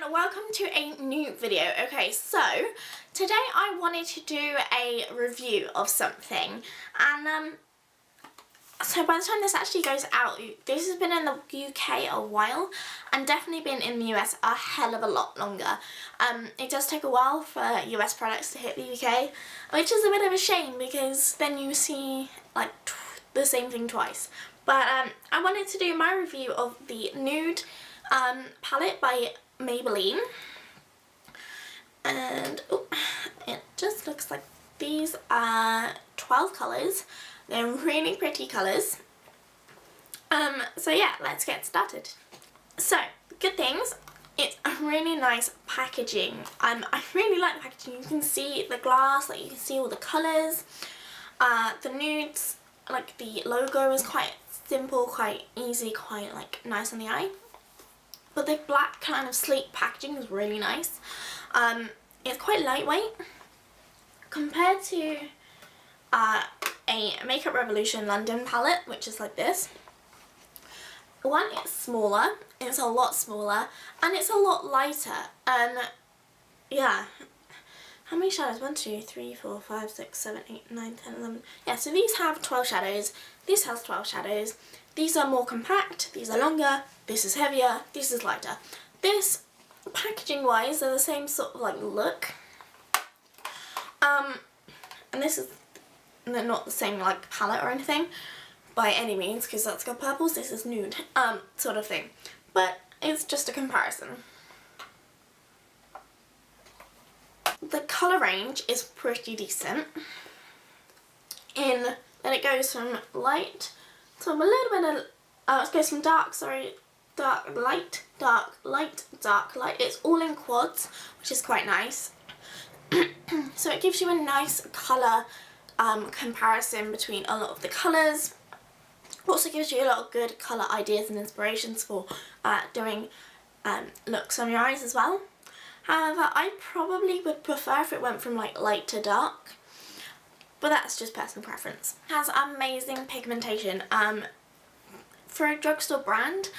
and welcome to a new video. Okay, so today I wanted to do a review of something, and so by the time this actually goes out, this has been in the UK a while and definitely been in the US a hell of a lot longer. It does take a while for US products to hit the UK, which is a bit of a shame because then you see like the same thing twice. But I wanted to do my review of the Nude palette by Maybelline, and it just looks like these are 12 colours. They're really pretty colours. So yeah, let's get started. So, good things, it's a really nice packaging. I really like the packaging. You can see the glass, like you can see all the colours. The nudes, like the logo is quite simple, quite easy, quite like nice on the eye. But the black kind of sleek packaging is really nice. It's quite lightweight compared to a Makeup Revolution London palette, which is like this. One, it's smaller, it's a lot smaller, and it's a lot lighter. And yeah, how many shadows? 1, 2, 3, 4, 5, 6, 7, 8, 9, 10, 11. Yeah, so these have 12 shadows. This has 12 shadows. These are more compact, these are longer, this is heavier, this is lighter. This, packaging wise, are the same sort of like look. And this is not the same like palette or anything by any means, because that's got purples, this is nude, sort of thing. But it's just a comparison. The colour range is pretty decent in that it goes from light to a little bit of, it goes from dark, light, dark, light, dark, light. It's all in quads, which is quite nice. So it gives you a nice colour comparison between a lot of the colours. Also gives you a lot of good colour ideas and inspirations for doing looks on your eyes as well. However, I probably would prefer if it went from like light to dark, but that's just personal preference. It has amazing pigmentation. For a drugstore brand,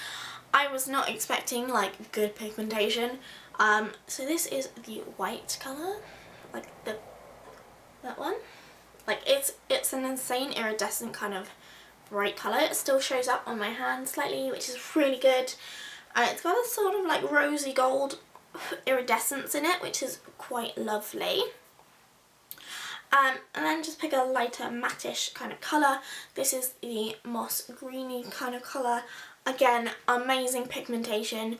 I was not expecting like good pigmentation. So this is the white colour, like that one. Like it's an insane iridescent kind of bright colour. It still shows up on my hand slightly, which is really good. It's got a sort of like rosy gold iridescence in it, which is quite lovely. And then just pick a lighter matte-ish kind of colour. This is the moss greeny kind of colour. Again, amazing pigmentation.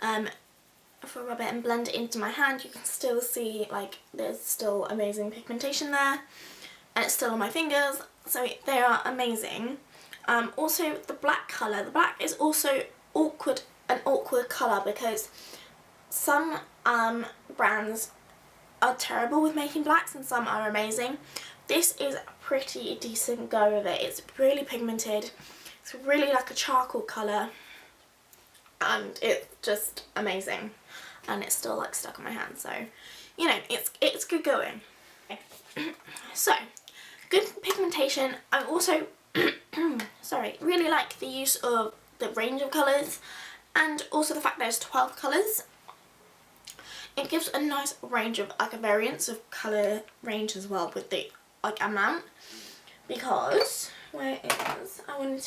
If I rub it and blend it into my hand, you can still see like there's still amazing pigmentation there, and it's still on my fingers, so they are amazing. Also the black colour. The black is also an awkward colour because some brands are terrible with making blacks and some are amazing. This is a pretty decent go of it. It's really pigmented. It's really like a charcoal colour, and it's just amazing. And it's still like stuck on my hand, so you know it's good going. So good pigmentation. I also sorry, really like the use of the range of colours, and also the fact there's 12 colours. It gives a nice range of like a variance of colour range as well with the like amount, because where is I wanted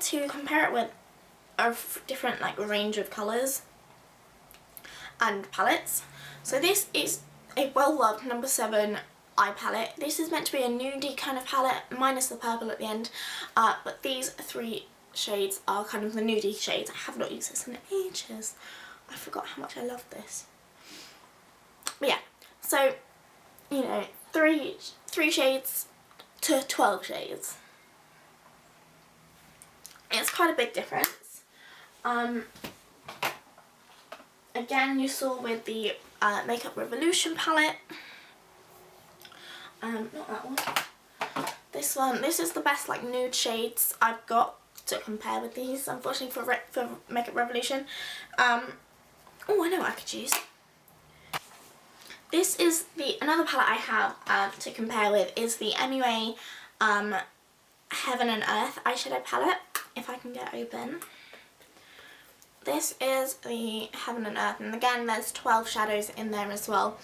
to compare it with a different like range of colours and palettes. So this is a well-loved number 7 eye palette. This is meant to be a nudie kind of palette, minus the purple at the end, but these 3 shades are kind of the nudie shades. I have not used this in ages. I forgot how much I love this. But yeah, so you know, 3 shades to 12 shades. It's quite a big difference. Again, you saw with the Makeup Revolution palette. Not that one. This one. This is the best like nude shades I've got to compare with these, unfortunately, for Makeup Revolution. Oh, I know what I could use. This is another palette I have to compare with is the MUA Heaven and Earth eyeshadow palette. If I can get open. this is the Heaven and Earth, and again there's 12 shadows in there as well.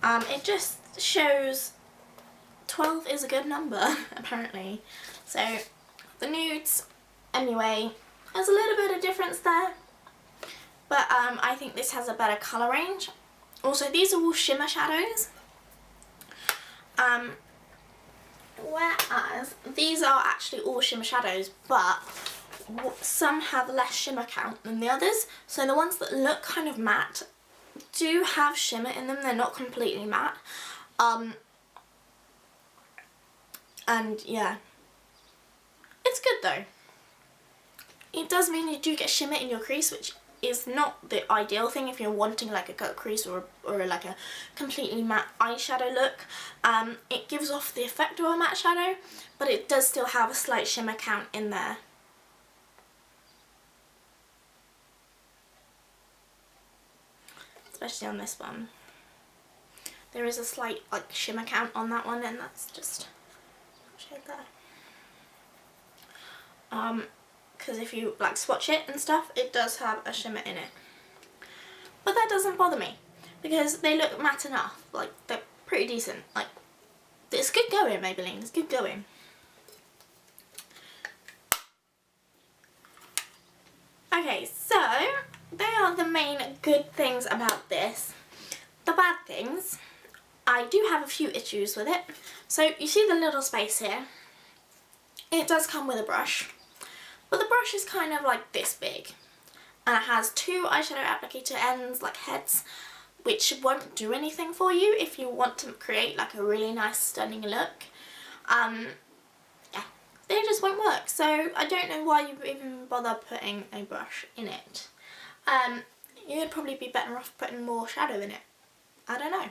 It just shows 12 is a good number, apparently. So the nudes, anyway, there's a little bit of difference there, but I think this has a better colour range. Also, these are all shimmer shadows, whereas these are actually all shimmer shadows, but some have less shimmer count than the others. So the ones that look kind of matte do have shimmer in them, they're not completely matte. And yeah, it's good though. It does mean you do get shimmer in your crease, which is not the ideal thing if you're wanting like a cut crease or like a completely matte eyeshadow look. It gives off the effect of a matte shadow, but it does still have a slight shimmer count in there. Especially on this one. There is a slight like shimmer count on that one, and that's just shade there. Because if you like swatch it and stuff, it does have a shimmer in it. But that doesn't bother me because they look matte enough. Like, they're pretty decent. Like, it's good going, Maybelline. It's good going. Okay, so they are the main good things about this. The bad things, I do have a few issues with it. So you see the little space here. It does come with a brush, but the brush is kind of like this big, and it has two eyeshadow applicator ends, like heads, which won't do anything for you if you want to create like a really nice stunning look. Yeah, they just won't work, so I don't know why you even bother putting a brush in it. You'd probably be better off putting more shadow in it. I don't know.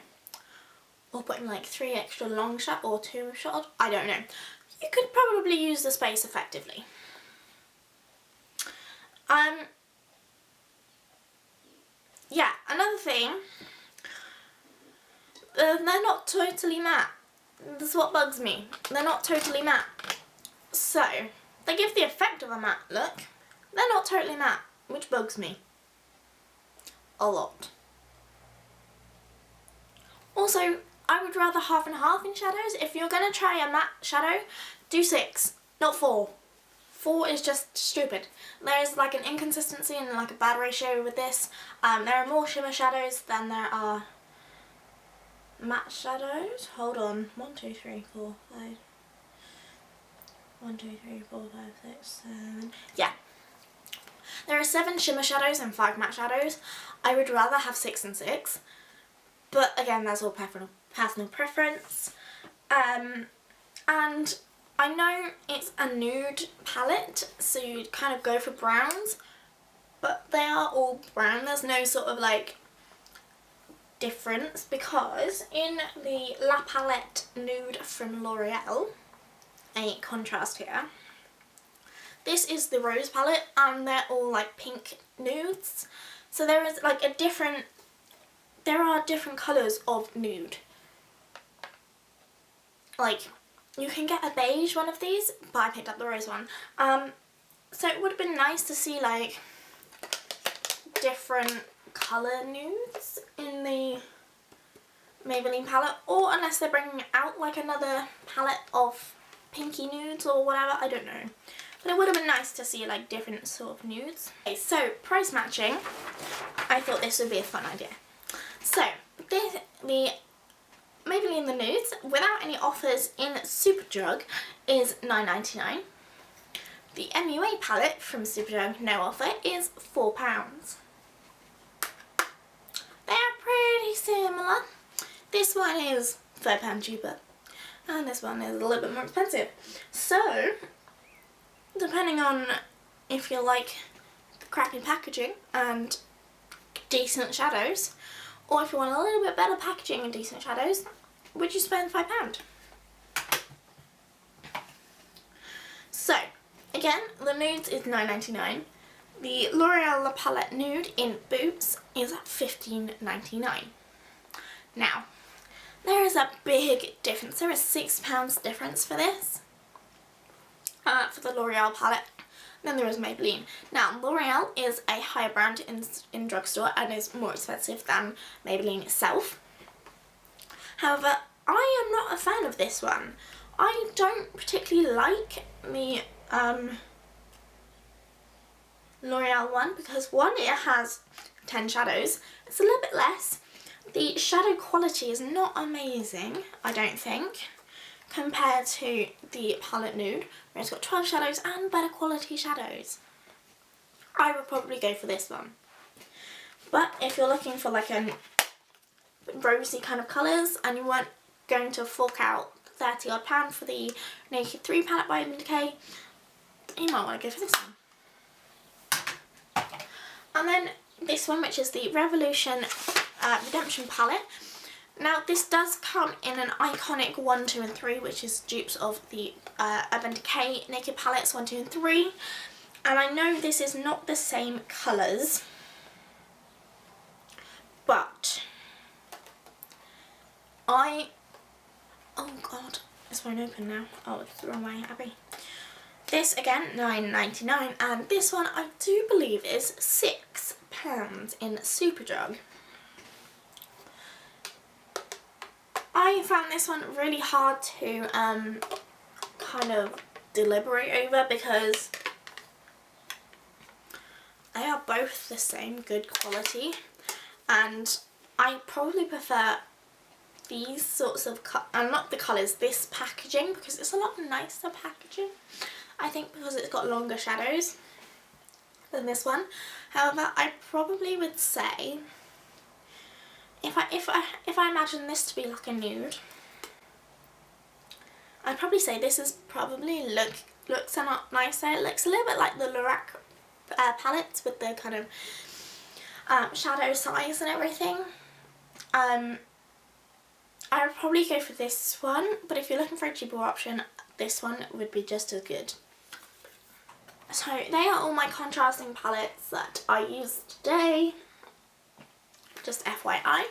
Or putting like 3 extra long shot or 2 shot. I don't know. You could probably use the space effectively. Yeah, another thing. They're not totally matte. That's what bugs me. They're not totally matte. So, they give the effect of a matte look. They're not totally matte, which bugs me a lot. Also, I would rather half and half in shadows. If you're going to try a matte shadow, do 6, not 4. 4 is just stupid. There is like an inconsistency and like a bad ratio with this. There are more shimmer shadows than there are matte shadows. Hold on. 1, 2, 3, 4, 5. 1, 2, 3, 4, 5, 6, 7. Yeah. There are 7 shimmer shadows and 5 matte shadows. I would rather have 6 and 6. But again, that's all personal preference. And I know it's a nude palette, so you'd kind of go for browns, but they are all brown. There's no sort of like difference, because in the La Palette Nude from L'Oreal, a contrast here, this is the rose palette and they're all like pink nudes. So there is like there are different colours of nude. Like, you can get a beige one of these, but I picked up the rose one. So it would have been nice to see like different colour nudes in the Maybelline palette, or unless they're bringing out like another palette of pinky nudes or whatever, I don't know. But it would have been nice to see like different sort of nudes. Okay, so price matching, I thought this would be a fun idea. So, the Maybelline The Nudes, without any offers in Superdrug, is $9.99. The MUA palette from Superdrug, no offer, is £4. They are pretty similar. This one is £5 cheaper, and this one is a little bit more expensive. So, depending on if you like the crappy packaging and decent shadows, or if you want a little bit better packaging and decent shadows, would you spend £5? So, again, the Nudes is $9.99. The L'Oreal La Palette Nude in Boots is $15.99. Now, there is a big difference. There is £6 difference for this. For the L'Oreal palette. than there is Maybelline. Now, L'Oreal is a higher brand in drugstore and is more expensive than Maybelline itself. However, I am not a fan of this one. I don't particularly like the L'Oreal one because one, it has 10 shadows. It's a little bit less. The shadow quality is not amazing, I don't think, compared to the palette Nude, where it's got 12 shadows and better quality shadows. I would probably go for this one. But if you're looking for like a rosy kind of colours and you weren't going to fork out £30 odd for the Naked 3 palette by Urban Decay, you might want to go for this one. And then this one, which is the Revolution Redemption palette. Now this does come in an iconic 1, 2 and 3, which is dupes of the Urban Decay Naked palettes 1, 2 and 3. And I know this is not the same colours, but oh god, this won't open now. Oh, it's the wrong way, Abby. This again, £9.99, and this one I do believe is £6 in Superdrug. I found this one really hard to kind of deliberate over because they are both the same good quality, and I probably prefer these sorts of not the colours, this packaging, because it's a lot nicer packaging, I think, because it's got longer shadows than this one. However, I probably would say if I imagine this to be like a nude, I'd probably say this is probably looks a lot nicer. It looks a little bit like the Lorac palettes with the kind of shadow size and everything. I would probably go for this one, but if you're looking for a cheaper option, this one would be just as good. So they are all my contrasting palettes that I used today, just FYI.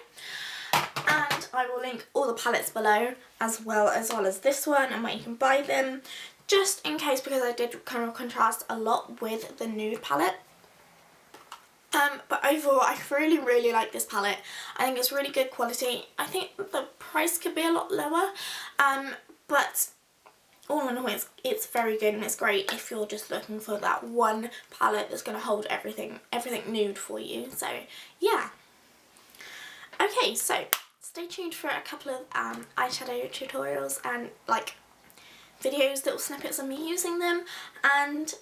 And I will link all the palettes below as well as this one and where you can buy them, just in case, because I did kind of contrast a lot with the nude palette. But overall, I really like this palette. I think it's really good quality. I think the price could be a lot lower, but all in all, it's very good, and it's great if you're just looking for that one palette that's going to hold everything nude for you. So yeah. Okay, so stay tuned for a couple of eyeshadow tutorials and like videos, little snippets of me using them, and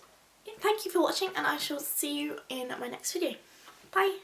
thank you for watching, and I shall see you in my next video. Bye!